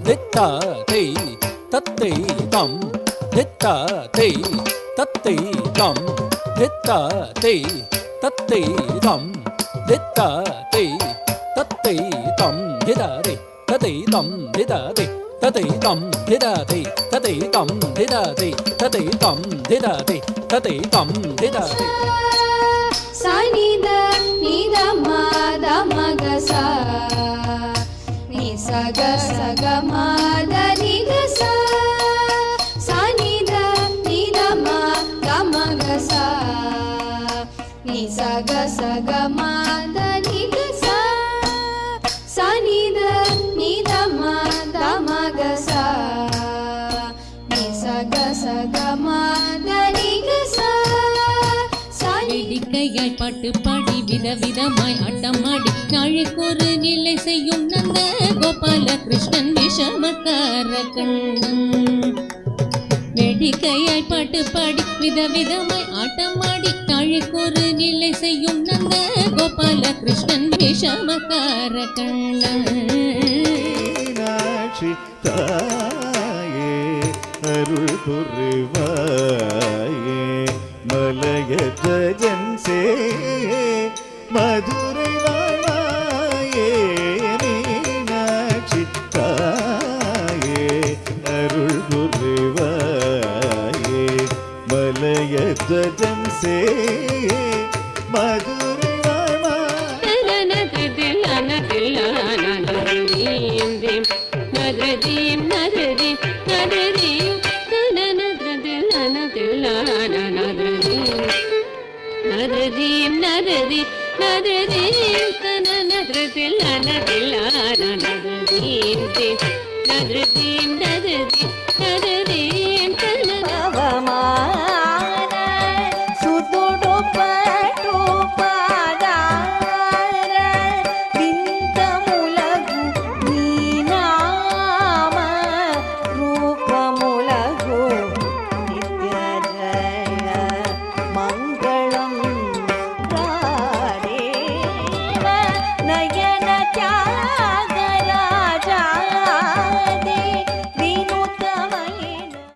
தித்தா தை தத்தை தம் தித்தா தை தத்தை தம் தித்தா தை தத்தை தம் தித்தா தை தத்தை தம் திதாதை ததை தம் திதாதை ததை தம் திதாதை ததை தம் திதாதை ததை தம் திதாதை ததை தம் திதாதை சனித நித மாத மகசா நி சக சக மாத நிகசா சனித நித மாத மகசா நி சக சக மாத நிகசா சனித நித மாத மகசா நி சக சக மாத நிகசா வேடிக்கையாய் பாட்டு பாடி விதவிதமாய் ஆட்டமாடி நாளைக்கொரு நிலை செய்யும் நந்த கோபால கிருஷ்ணன் விஷமக்கார கண்ணன். வேடிக்கையாய் பாட்டு பாடி விதவிதமாய் ஆட்டமாடி நாளைக்கொரு நிலை செய்யும் நந்த கோபால கிருஷ்ணன் விஷமக்கார கண்ணன். தாயே அருள் புரிவாயே மலையற்ற ஜன்சே மதுரை வாழாயே மீனாட்சி தாயே அருள் புரிவாயே மலையற்ற ஜன்சே மதுரை வாழாயே. நதிம்